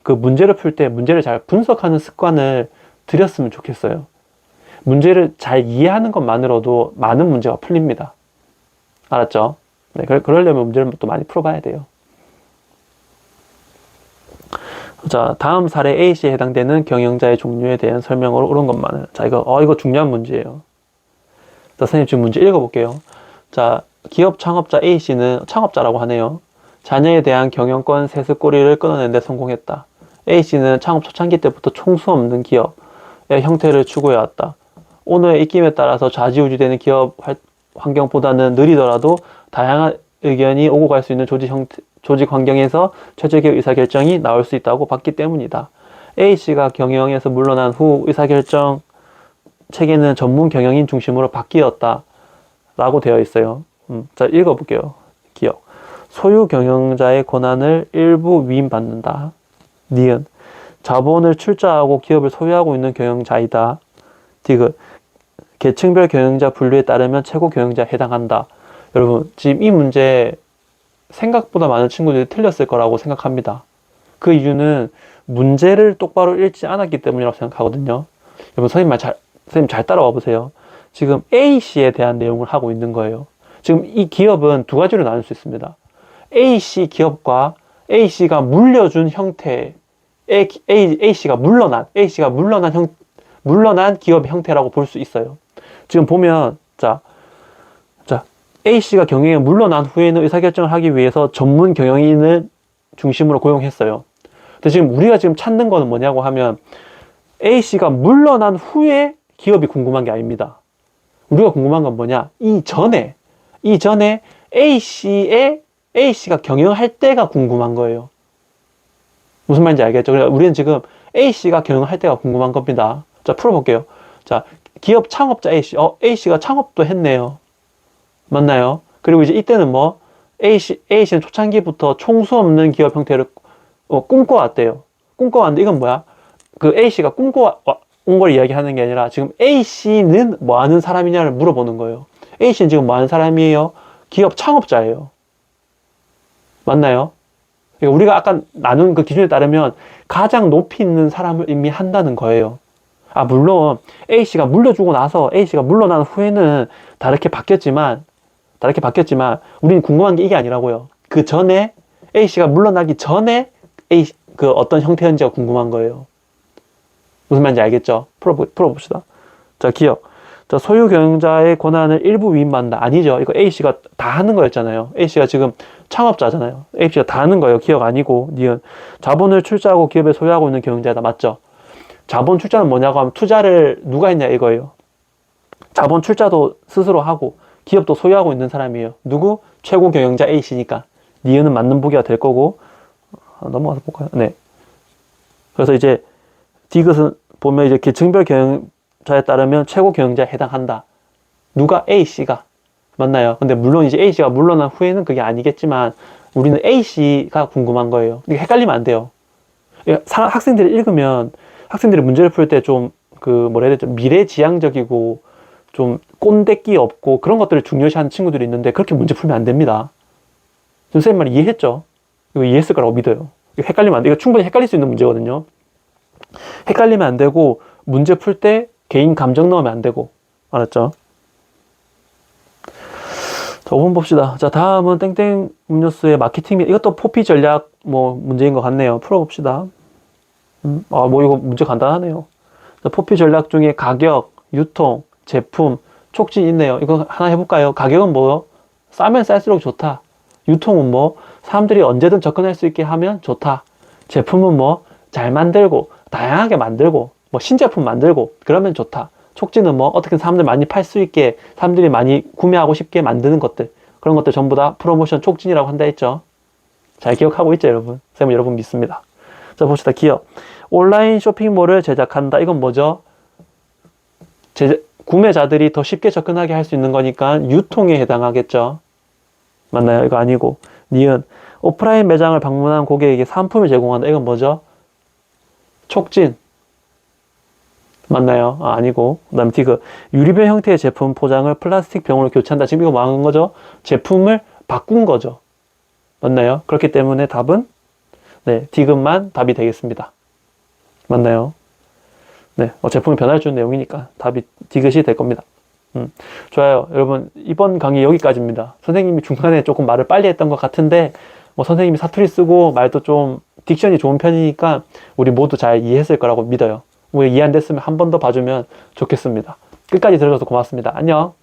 문제를 풀 때 문제를 잘 분석하는 습관을 들였으면 좋겠어요. 문제를 잘 이해하는 것만으로도 많은 문제가 풀립니다. 알았죠? 네, 그러려면 문제를 또 많이 풀어봐야 돼요. 자, 다음 사례 A씨에 해당되는 경영자의 종류에 대한 설명으로 옳은 것만을. 자, 이거 중요한 문제예요. 자, 선생님 지금 문제 읽어볼게요. 자, 기업 창업자 A씨는 창업자라고 하네요. 자녀에 대한 경영권 세습고리를 끊어낸 데 성공했다. A씨는 창업 초창기 때부터 총수 없는 기업의 형태를 추구해왔다. 오너의 입김에 따라서 좌지우지되는 기업 환경보다는 느리더라도 다양한 의견이 오고 갈 수 있는 조직 환경에서 최적의 의사결정이 나올 수 있다고 봤기 때문이다. A씨가 경영에서 물러난 후 의사결정 체계는 전문 경영인 중심으로 바뀌었다 라고 되어 있어요. 자, 읽어볼게요. 기억. 소유 경영자의 권한을 일부 위임받는다. 니은 자본을 출자하고 기업을 소유하고 있는 경영자이다. 디귿 계층별 경영자 분류에 따르면 최고 경영자에 해당한다. 여러분 지금 이 문제 생각보다 많은 친구들이 틀렸을 거라고 생각합니다. 그 이유는 문제를 똑바로 읽지 않았기 때문이라고 생각하거든요. 여러분 선생님 잘 따라와 보세요. 지금 A씨에 대한 내용을 하고 있는 거예요. 지금 이 기업은 두 가지로 나눌 수 있습니다. A씨 기업과 A씨가 물려준 형태, A씨가 물러난 기업의 형태라고 볼 수 있어요. 지금 보면, 자, A씨가 경영에 물러난 후에는 의사결정을 하기 위해서 전문 경영인을 중심으로 고용했어요. 근데 지금 우리가 지금 찾는 거는 뭐냐고 하면, A씨가 물러난 후에 기업이 궁금한 게 아닙니다. 우리가 궁금한 건 뭐냐? 이전에 A씨가 경영할 때가 궁금한 거예요. 무슨 말인지 알겠죠? 그러니까 우리는 지금 A씨가 경영할 때가 궁금한 겁니다. 자, 풀어볼게요. 자, 기업 창업자 A씨가 창업도 했네요. 맞나요? 그리고 이제 이때는 뭐, A씨는 초창기부터 총수 없는 기업 형태를 꿈꿔왔대요. 꿈꿔왔는데 이건 뭐야? 그 A씨가 꿈꿔온 걸 이야기하는 게 아니라 지금 A씨는 뭐 하는 사람이냐를 물어보는 거예요. A씨는 지금 뭐 하는 사람이에요? 기업 창업자예요. 맞나요? 그러니까 우리가 아까 나눈 그 기준에 따르면 가장 높이 있는 사람을 의미한다는 거예요. 아, 물론 A씨가 물려주고 나서 A씨가 물러난 후에는 다르게 바뀌었지만 우리는 궁금한 게 이게 아니라고요. 그 전에 A씨가 물러나기 전에 그 어떤 형태였는지가 궁금한 거예요. 무슨 말인지 알겠죠? 풀어봅시다. 자, 기업. 자, 소유 경영자의 권한을 일부 위임받는다. 아니죠. 이거 A씨가 다 하는 거였잖아요. A씨가 지금 창업자잖아요. A씨가 다 하는 거예요. 기업 아니고, 니은. 자본을 출자하고 기업에 소유하고 있는 경영자다. 맞죠? 자본 출자는 뭐냐고 하면 투자를 누가 했냐 이거예요. 자본 출자도 스스로 하고 기업도 소유하고 있는 사람이에요. 누구? 최고 경영자 A씨니까. 니은은 맞는 보기가 될 거고. 넘어가서 볼까요? 네. 그래서 이제 디귿은 보면 이제 계층별 경영자에 따르면 최고 경영자에 해당한다. 누가? A씨가. 맞나요? 근데 물론 이제 A씨가 물러난 후에는 그게 아니겠지만 우리는 A씨가 궁금한 거예요. 이게 헷갈리면 안 돼요. 학생들이 읽으면 학생들이 문제를 풀 때 좀 뭐라 해야 되죠? 미래지향적이고 좀 꼰대끼 없고 그런 것들을 중요시하는 친구들이 있는데 그렇게 문제 풀면 안 됩니다. 선생님 말 이해했죠? 이거 이해했을 거라고 믿어요. 이거 헷갈리면 안 돼. 이거 충분히 헷갈릴 수 있는 문제거든요. 헷갈리면 안 되고 문제 풀 때 개인 감정 넣으면 안 되고 알았죠? 자, 5번 봅시다. 자, 다음은 땡땡 음료수의 마케팅 이것도 포피 전략 문제인 것 같네요. 풀어봅시다. 이거 문제 간단하네요. 자, 포피 전략 중에 가격, 유통, 제품, 촉진 있네요. 이거 하나 해볼까요? 가격은 뭐요? 싸면 쌀수록 좋다. 유통은 사람들이 언제든 접근할 수 있게 하면 좋다. 제품은 잘 만들고 다양하게 만들고 신제품 만들고 그러면 좋다. 촉진은 어떻게 사람들 많이 팔 수 있게 사람들이 많이 구매하고 싶게 만드는 것들 그런 것들 전부 다 프로모션 촉진이라고 한다 했죠. 잘 기억하고 있죠 여러분? 쌤은 여러분 믿습니다. 자, 봅시다. 기업. 온라인 쇼핑몰을 제작한다. 이건 뭐죠? 구매자들이 더 쉽게 접근하게 할 수 있는 거니까 유통에 해당하겠죠. 맞나요? 이거 아니고. 니은. 오프라인 매장을 방문한 고객에게 상품을 제공한다. 이건 뭐죠? 촉진. 맞나요? 아니고. 그 다음에 디귿. 유리병 형태의 제품 포장을 플라스틱 병으로 교체한다. 지금 이거 뭐 하는 거죠? 제품을 바꾼 거죠. 맞나요? 그렇기 때문에 답은 네, 디귿만 답이 되겠습니다. 맞나요? 네, 제품이 변화를 주는 내용이니까 답이 디귿이 될 겁니다. 좋아요. 여러분, 이번 강의 여기까지입니다. 선생님이 중간에 조금 말을 빨리 했던 것 같은데, 선생님이 사투리 쓰고 말도 좀 딕션이 좋은 편이니까 우리 모두 잘 이해했을 거라고 믿어요. 우리 이해 안 됐으면 한 번 더 봐주면 좋겠습니다. 끝까지 들어줘서 고맙습니다. 안녕.